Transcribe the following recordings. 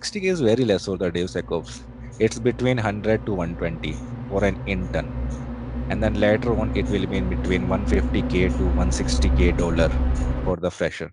160K is very less for the DevSecOps. It's between 100 to 120 for an intern. And then later on, it will be in between 150K to 160K dollar for the fresher.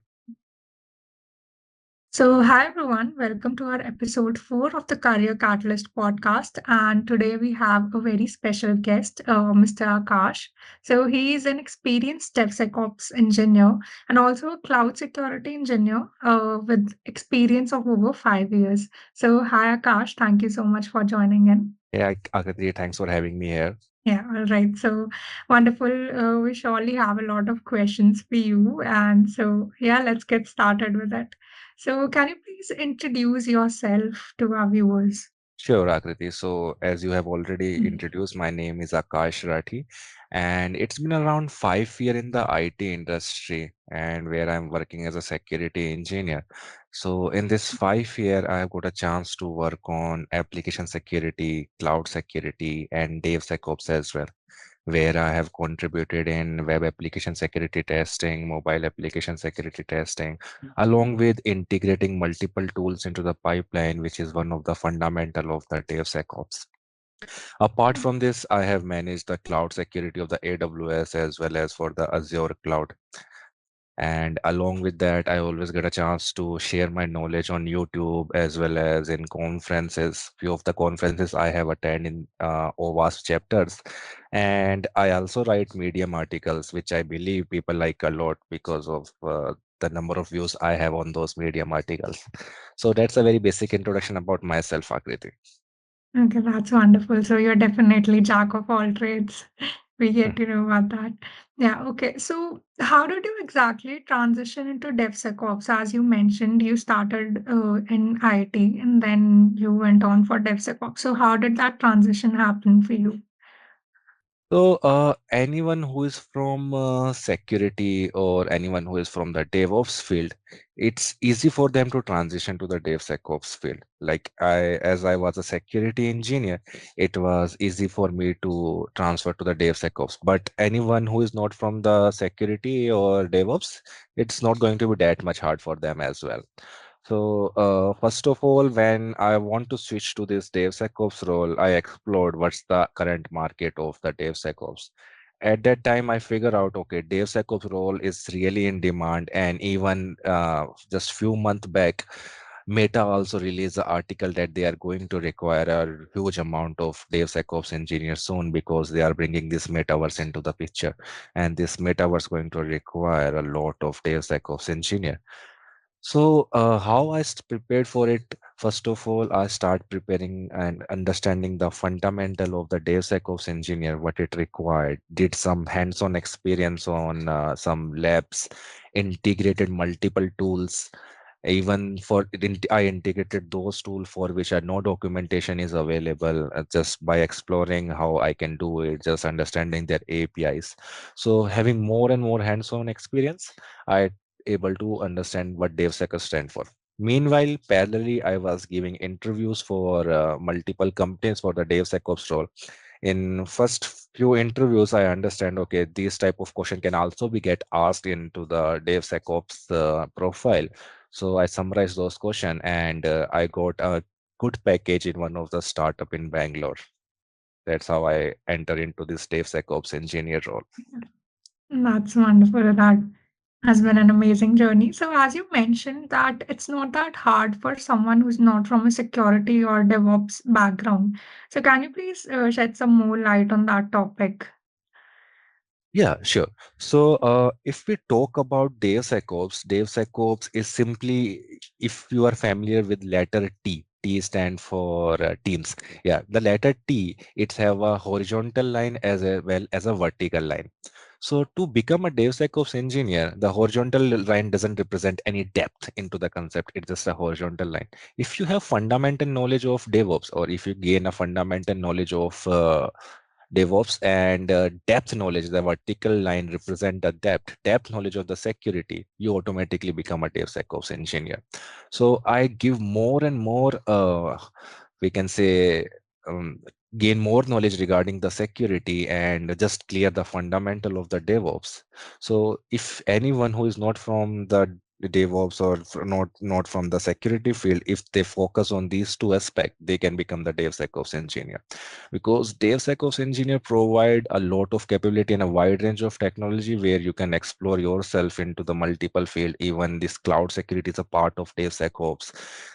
So, hi everyone, welcome to our episode 4 of the Career Catalyst podcast. And today we have a very special guest, Mr. Akash. So, he is an experienced DevSecOps engineer and also a cloud security engineer with experience of over 5 years. So, hi Akash, thank you so much for joining in. Yeah, Agati, thanks for having me here. Yeah, all right. So wonderful. We surely have a lot of questions for you. And so, yeah, let's get started with it. So, can you please introduce yourself to our viewers? Sure, Akriti. So, as you have already Mm. introduced, my name is Akash Rathi, and it's been around 5 years in the IT industry, and where I'm working as a security engineer. So, in this 5 year, I've got a chance to work on application security, cloud security, and DevSecOps as well, where I have contributed in web application security testing, mobile application security testing, along with integrating multiple tools into the pipeline, which is one of the fundamental of the DevSecOps. Apart from this, I have managed the cloud security of the AWS as well as for the Azure cloud. And along with that, I always get a chance to share my knowledge on YouTube as well as in conferences. Few of the conferences I have attended in OWASP chapters. And I also write Medium articles, which I believe people like a lot because of the number of views I have on those Medium articles. So that's a very basic introduction about myself, Akriti. Okay, that's wonderful. So, you're definitely jack of all trades. We get to know about that. Yeah, okay. So, how did you exactly transition into DevSecOps? As you mentioned, you started in IT and then you went on for DevSecOps. So, how did that transition happen for you? So, anyone who is from security or anyone who is from the DevOps field, it's easy for them to transition to the DevSecOps field. Like as I was a security engineer, it was easy for me to transfer to the DevSecOps. But anyone who is not from the security or DevOps, it's not going to be that much hard for them as well. So, first of all, when I want to switch to this DevSecOps role, I explored what's the current market of the DevSecOps. At that time, I figure out, okay, DevSecOps role is really in demand, and even just few months back, Meta also released an article that they are going to require a huge amount of DevSecOps engineers soon because they are bringing this metaverse into the picture, and this metaverse going to require a lot of DevSecOps engineer. So, how prepared for it? First of all, I start preparing and understanding the fundamental of the DevSecOps engineer, what it required. Did some hands-on experience on some labs, integrated multiple tools. Even I integrated those tools for which no documentation is available. Just by exploring how I can do it, just understanding their APIs. So, having more and more hands-on experience, I able to understand what DevSecOps stand for. Meanwhile, parallelly, I was giving interviews for multiple companies for the DevSecOps role. In first few interviews, I understand, okay, these type of question can also be get asked into the DevSecOps profile. So I summarized those questions and I got a good package in one of the startup in Bangalore. That's how I enter into this DevSecOps engineer role. That's wonderful. That has been an amazing journey. So, as you mentioned, that it's not that hard for someone who's not from a security or DevOps background. So, can you please shed some more light on that topic? Yeah, sure. So, if we talk about DevSecOps is simply if you are familiar with letter T. T stand for teams. Yeah, the letter T, it's have a horizontal line as well as a vertical line. So to become a DevSecOps engineer, the horizontal line doesn't represent any depth into the concept. It's just a horizontal line. If you have fundamental knowledge of DevOps, or if you gain a fundamental knowledge of DevOps and depth knowledge, the vertical line represent the depth knowledge of the security, you automatically become a DevSecOps engineer. So I give more and more, we can say, um, gain more knowledge regarding the security and just clear the fundamental of the DevOps. So if anyone who is not from the DevOps or not from the security field, if they focus on these two aspects, they can become the DevSecOps engineer. Because DevSecOps engineer provide a lot of capability and a wide range of technology where you can explore yourself into the multiple field. Even this cloud security is a part of DevSecOps.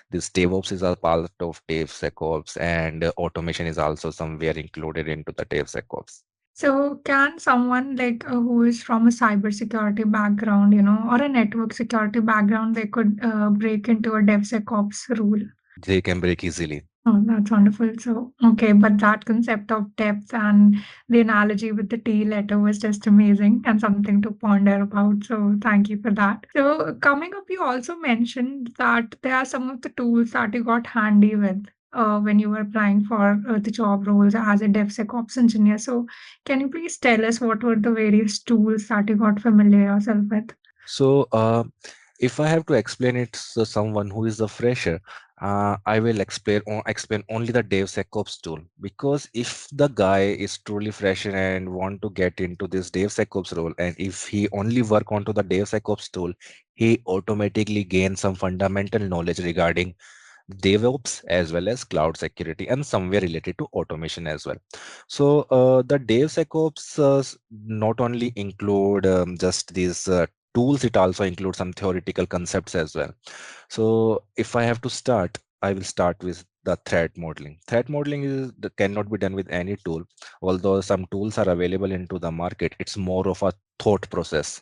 This DevOps is a part of DevSecOps, and automation is also somewhere included into the DevSecOps. So, can someone like who is from a cybersecurity background, or a network security background, they could break into a DevSecOps role? They can break easily. Oh, that's wonderful. So, okay, but that concept of depth and the analogy with the tea letter was just amazing and something to ponder about. So, thank you for that. So, coming up, you also mentioned that there are some of the tools that you got handy with when you were applying for the job roles as a DevSecOps engineer. So, can you please tell us what were the various tools that you got familiar yourself with? So, if I have to explain it to someone who is a fresher, I will explain only the DevSecOps tool, because if the guy is truly fresher and want to get into this DevSecOps role, and if he only work onto the DevSecOps tool, he automatically gains some fundamental knowledge regarding DevOps as well as cloud security and somewhere related to automation as well. So the DevSecOps not only include just these tools, it also includes some theoretical concepts as well. So if I have to start, I will start with the threat modeling. Threat modeling cannot be done with any tool. Although some tools are available into the market, it's more of a thought process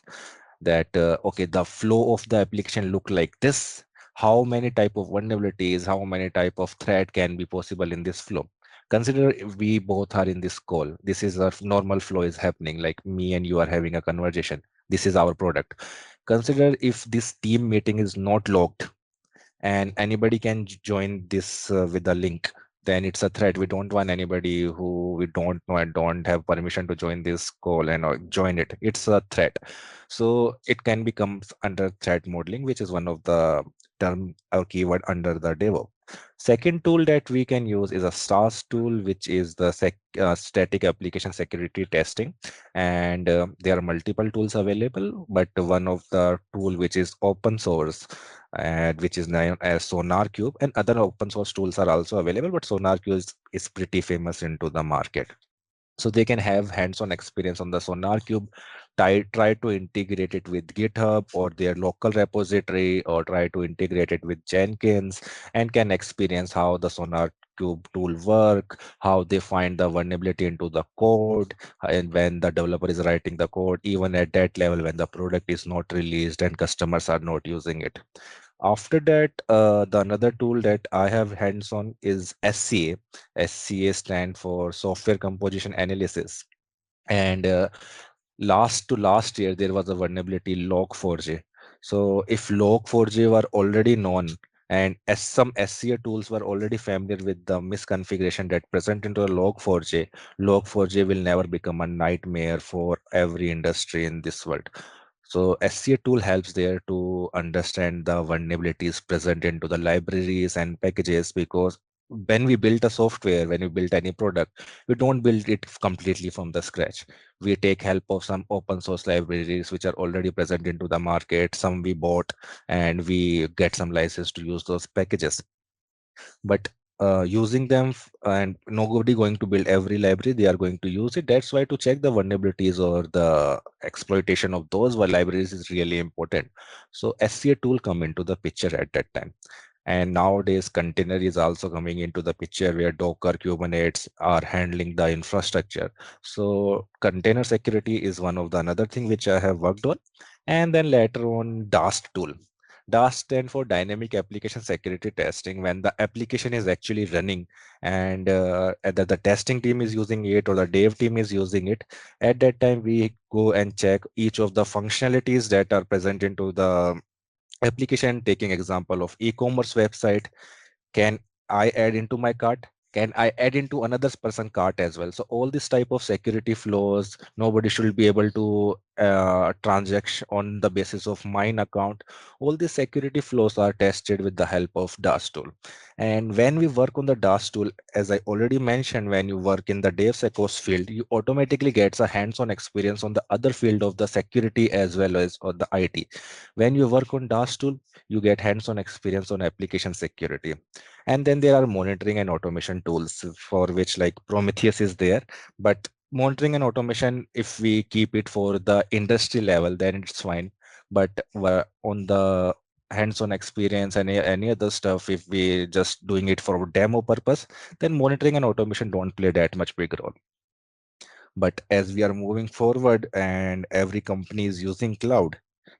that okay, the flow of the application look like this. How many type of vulnerabilities, how many type of threat can be possible in this flow? Consider if we both are in this call. This is a normal flow is happening, like me and you are having a conversation. This is our product. Consider if this team meeting is not logged and anybody can join this with a link, then it's a threat. We don't want anybody who we don't know and don't have permission to join this call and join it. It's a threat. So it can become under threat modeling, which is one of the term or keyword under the DevOps. Second tool that we can use is a SaaS tool, which is the static application security testing. And there are multiple tools available, but one of the tool which is open source, and which is known as SonarQube, and other open source tools are also available, but SonarQube is pretty famous into the market. So they can have hands-on experience on the SonarQube, try to integrate it with GitHub or their local repository, or try to integrate it with Jenkins, and can experience how the SonarQube tool work, how they find the vulnerability into the code, and when the developer is writing the code, even at that level when the product is not released and customers are not using it. After that, the another tool that I have hands-on is SCA. SCA stand for Software Composition Analysis. And last to last year, there was a vulnerability Log4j. So if Log4j were already known, and as some SCA tools were already familiar with the misconfiguration that present into the Log4j, Log4j will never become a nightmare for every industry in this world. So SCA tool helps there to understand the vulnerabilities present into the libraries and packages, because when we build a software, when we build any product, we don't build it completely from the scratch. We take help of some open source libraries which are already present into the market. Some we bought, and we get some license to use those packages. But using them and nobody going to build every library, they are going to use it. That's why to check the vulnerabilities or the exploitation of those libraries is really important. So SCA tool come into the picture at that time. And nowadays, container is also coming into the picture, where Docker, Kubernetes are handling the infrastructure. So container security is one of the another thing which I have worked on. And then later on, DAST tool. DAST stand for Dynamic Application Security Testing. When the application is actually running, and either the testing team is using it or the dev team is using it, at that time we go and check each of the functionalities that are present into the application. Taking example of e-commerce website, can I add into my cart? Can I add into another person cart as well? So all this type of security flows, nobody should be able to transaction on the basis of mine account. All the security flows are tested with the help of DAS tool. And when we work on the DAS tool, as I already mentioned, when you work in the DevSecOps field, you automatically get a hands-on experience on the other field of the security as well as on the IT. When you work on DAS tool, you get hands-on experience on application security. And then there are monitoring and automation tools for which like Prometheus is there. But monitoring and automation, if we keep it for the industry level, then it's fine. But on the hands-on experience and any other stuff, if we just doing it for demo purpose, then monitoring and automation don't play that much big role. But as we are moving forward and every company is using cloud,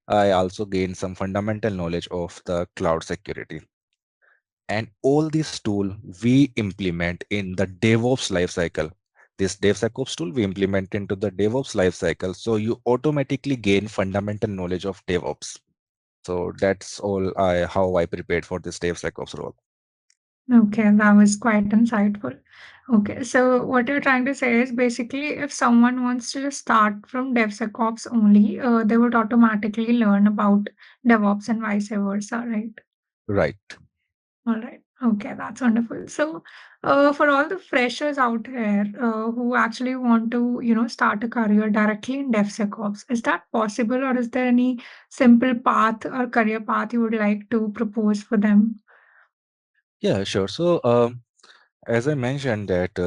I also gain some fundamental knowledge of the cloud security. And all this tool we implement in the DevOps lifecycle. This DevSecOps tool we implement into the DevOps lifecycle. So you automatically gain fundamental knowledge of DevOps. So that's all how I prepared for this DevSecOps role. Okay, that was quite insightful. Okay, so what you're trying to say is basically if someone wants to just start from DevSecOps only, they would automatically learn about DevOps and vice versa, right? Right. All right. Okay, that's wonderful. So, for all the freshers out here who actually want to, start a career directly in DevSecOps, is that possible, or is there any simple path or career path you would like to propose for them? Yeah, sure. So as I mentioned that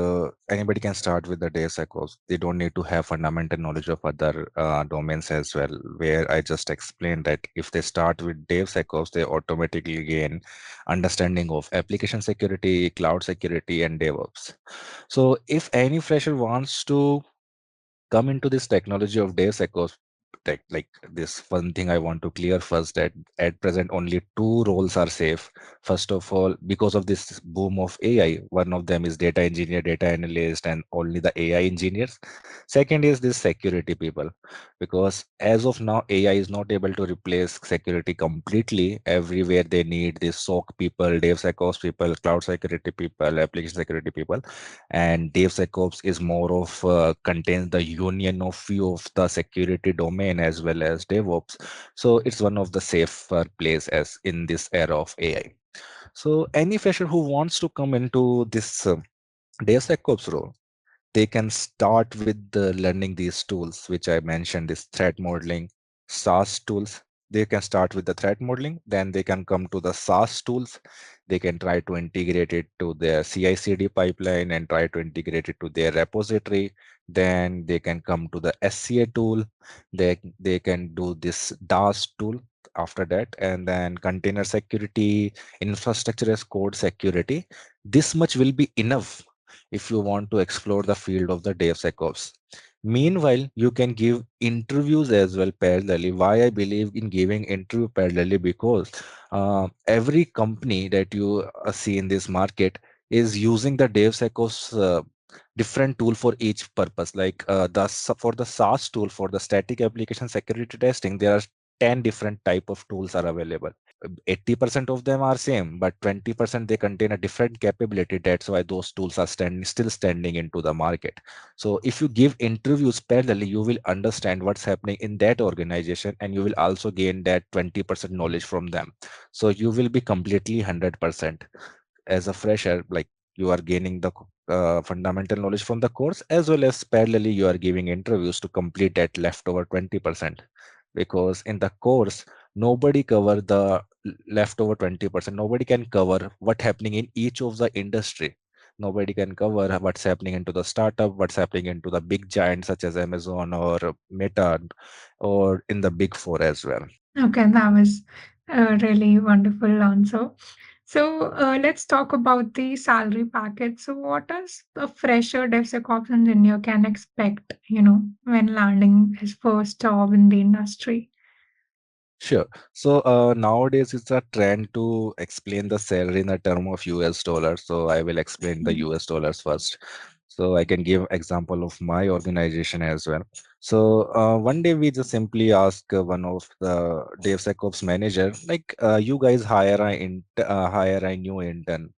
anybody can start with the DevSecOps. They don't need to have fundamental knowledge of other domains as well. Where I just explained that if they start with DevSecOps, they automatically gain understanding of application security, cloud security, and DevOps. So if any fresher wants to come into this technology of DevSecOps tech, like this one thing I want to clear first, that at present only two roles are safe. First of all, because of this boom of AI, one of them is data engineer, data analyst, and only the AI engineers. Second is this security people, because as of now, AI is not able to replace security completely. Everywhere they need this SOC people, DevSecOps people, cloud security people, application security people, and DevSecOps is more of contains the union of few of the security domain as well as DevOps. So it's one of the safer place as in this era of AI. So any fresher who wants to come into this DevSecOps role, they can start with learning these tools which I mentioned, this threat modeling, SaaS tools. They can start with the threat modeling, then they can come to the SaaS tools. They can try to integrate it to their CI/CD pipeline and try to integrate it to their repository. Then they can come to the SCA tool. They can do this DAS tool after that, and then container security, infrastructure as code security. This much will be enough if you want to explore the field of the DevSecOps. Meanwhile, you can give interviews as well parallelly. Why I believe in giving interview parallelly? Because every company that you see in this market is using the DevSecOps different tool for each purpose. Like for the SaaS tool for the static application security testing, there are 10 different type of tools are available. 80% of them are same, but 20% they contain a different capability. That's why those tools are still standing into the market. So if you give interviews parallelly, you will understand what's happening in that organization, and you will also gain that 20% knowledge from them. So you will be completely 100% as a fresher. Like, you are gaining the fundamental knowledge from the course, as well as parallelly you are giving interviews to complete that leftover 20. Because in the course, nobody cover the leftover 20%. Nobody can cover what happening in each of the industry. Nobody can cover what's happening into the startup, what's happening into the big giants such as Amazon or Meta, or in the big four as well. Okay, that was a really wonderful answer. So let's talk about the salary package. So what does a fresher DevSecOps engineer can expect, when landing his first job in the industry? Sure. So nowadays it's a trend to explain the salary in the term of US dollars. So I will explain the Mm. US dollars first. So I can give example of my organization as well. So one day we just simply ask one of the DevSecOps manager, like, you guys hire a new intern.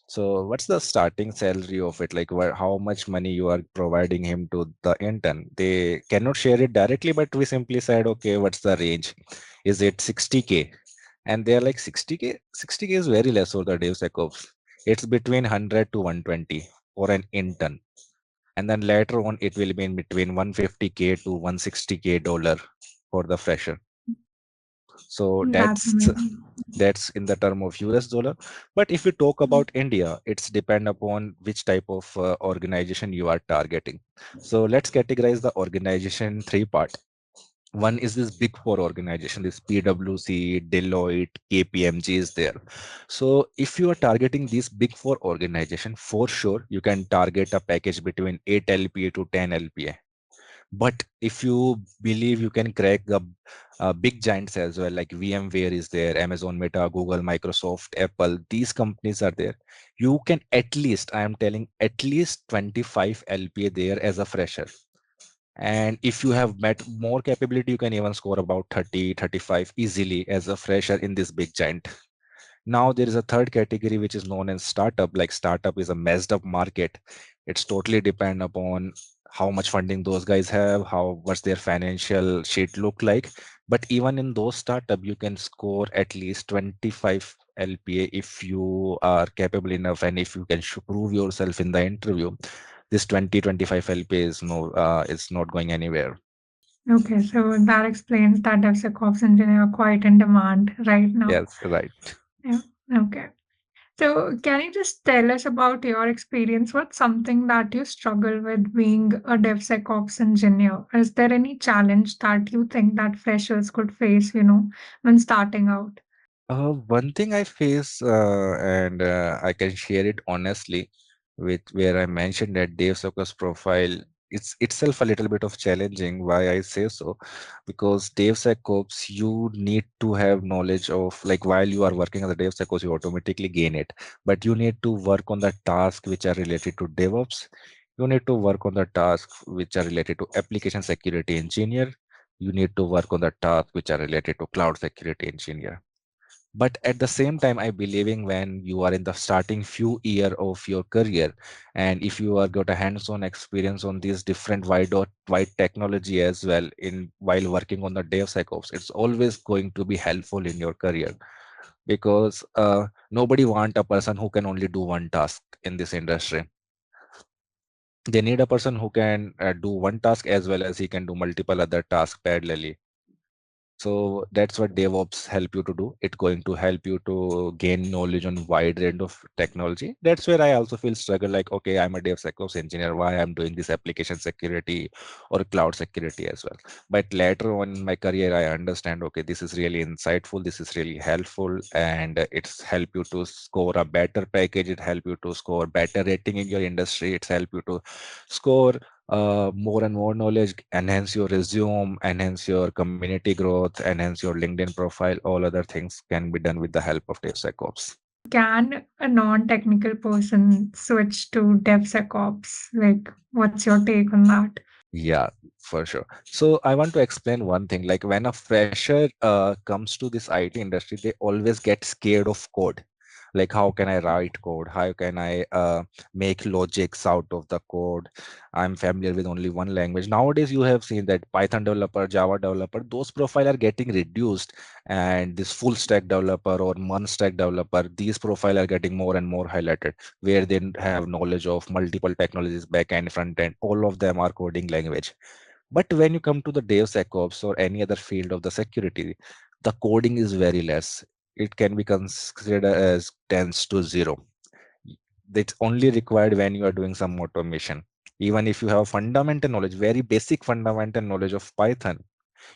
So what's the starting salary of it? Like, how much money you are providing him to the intern? They cannot share it directly, but we simply said, okay, what's the range? Is it 60K? And they're like, 60K? 60K is very less for the DevSecOps. It's between 100 to 120 for an intern. And then later on, it will be in between 150K to 160K dollar for the fresher. So That's amazing. that's in the term of US dollar. But if we talk about India, it's depend upon which type of organization you are targeting. So let's categorize the organization in three part. One is this big four organization, this PwC, Deloitte, KPMG is there. So if you are targeting these big four organization, for sure you can target a package between 8 LPA to 10 LPA. But if you believe you can crack the big giants as well, like VMware is there, Amazon, Meta, Google, Microsoft, Apple, these companies are there. You can at least, I am telling, at least 25 LPA there as a fresher. And if you have met more capability, you can even score about 30, 35 easily as a fresher in this big giant. Now there is a third category which is known as startup. Like startup is a messed up market. It's totally depend upon how much funding those guys have, how what's their financial sheet look like. But even in those startup, you can score at least 25 LPA if you are capable enough and if you can prove yourself in the interview. This 20-25 LPA is not going anywhere. Okay, so that explains that DevSecOps engineer are quite in demand right now. Yes, right. Yeah. Okay. So, can you just tell us about your experience? What's something that you struggle with being a DevSecOps engineer? Is there any challenge that you think that freshers could face, when starting out? One thing I face, and I can share it honestly, with where I mentioned that DevSecOps profile, it's itself a little bit of challenging. Why I say so, because DevSecOps, you need to have knowledge of, like, while you are working as a DevSecOps, you automatically gain it, but you need to work on the tasks which are related to DevOps. You need to work on the tasks which are related to application security engineer. You need to work on the tasks which are related to cloud security engineer. But at the same time, I believing when you are in the starting few year of your career, and if you are got a hands-on experience on these different wide technology as well in while working on the DevSecOps, it's always going to be helpful in your career, because nobody want a person who can only do one task in this industry. They need a person who can do one task as well as he can do multiple other tasks parallelly. So that's what DevOps help you to do. It's going to help you to gain knowledge on wide range of technology. That's where I also feel struggle like, okay, I'm a DevSecOps engineer. Why I'm doing this application security or cloud security as well. But later on in my career, I understand, okay, this is really insightful. This is really helpful. And it's help you to score a better package. It help you to score better rating in your industry. It's help you to score more and more knowledge, enhance your resume, enhance your community growth, enhance your LinkedIn profile. All other things can be done with the help of DevSecOps. Can a non-technical person switch to DevSecOps? Like, what's your take on that? Yeah, for sure. So I want to explain one thing. Like when a fresher comes to this IT industry, they always get scared of code. Like how can I write code? How can I make logics out of the code? I'm familiar with only one language. Nowadays, you have seen that Python developer, Java developer, those profile are getting reduced, and this full stack developer or one stack developer, these profile are getting more and more highlighted, where they have knowledge of multiple technologies, back end, front end, all of them are coding language. But when you come to the DevSecOps or any other field of the security, the coding is very less. It can be considered as tends to zero. It's only required when you are doing some automation. Even if you have fundamental knowledge, very basic fundamental knowledge of Python,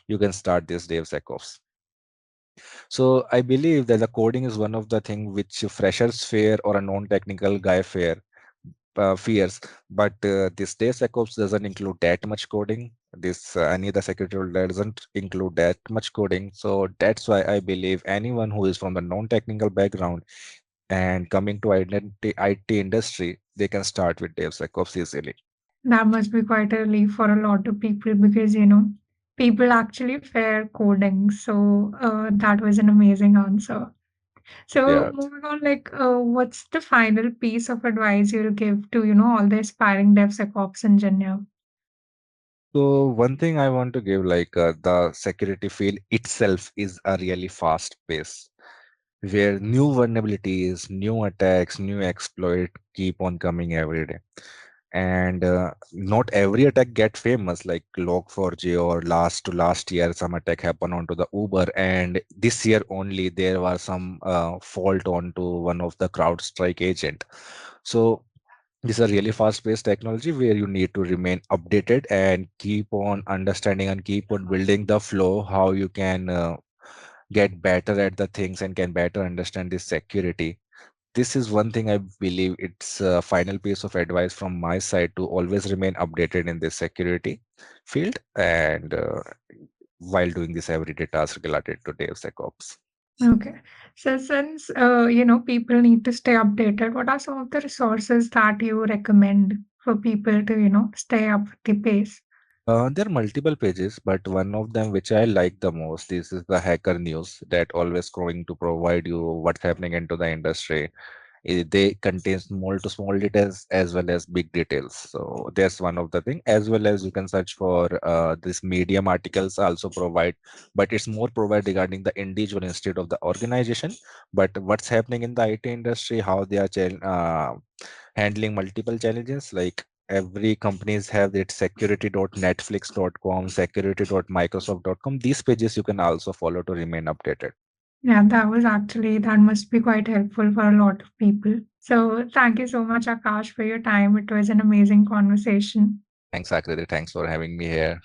you can start this DevSecOps. So I believe that the coding is one of the things which freshers fear or a non-technical guy fears. But this DevSecOps doesn't include that much coding. This any other security role doesn't include that much coding. So that's why I believe anyone who is from the non-technical background and coming to IT industry, they can start with DevSecOps easily. That must be quite a relief for a lot of people because, you know, people actually fear coding. So that was an amazing answer. So Yeah. moving on, what's the final piece of advice you'll give to, you know, all the aspiring DevSecOps engineer? So one thing I want to give, the security field itself is a really fast pace where new vulnerabilities, new attacks, new exploit keep on coming every day. And not every attack get famous, like Log4j or last year some attack happened onto the Uber, and this year only there was some fault onto one of the CrowdStrike agent. So this is a really fast-paced technology where you need to remain updated and keep on understanding and keep on building the flow, how you can get better at the things and can better understand the security. This is one thing I believe it's a final piece of advice from my side, to always remain updated in this security field and while doing this everyday task related to DevSecOps. Okay. So since, you know, people need to stay updated, what are some of the resources that you recommend for people to, you know, stay up with the pace? There are multiple pages, but one of them which I like the most, this is the Hacker News, that always going to provide you what's happening into the industry. They contain small to small details as well as big details. So that's one of the thing. As well as you can search for this medium articles also provide, but it's more provide regarding the individual instead of the organization. But what's happening in the IT industry, how they are handling multiple challenges, like every companies have its security.netflix.com, security.microsoft.com. These pages you can also follow to remain updated. Yeah, that must be quite helpful for a lot of people. So thank you so much, Akash, for your time. It was an amazing conversation. Thanks, Akriti. Thanks for having me here.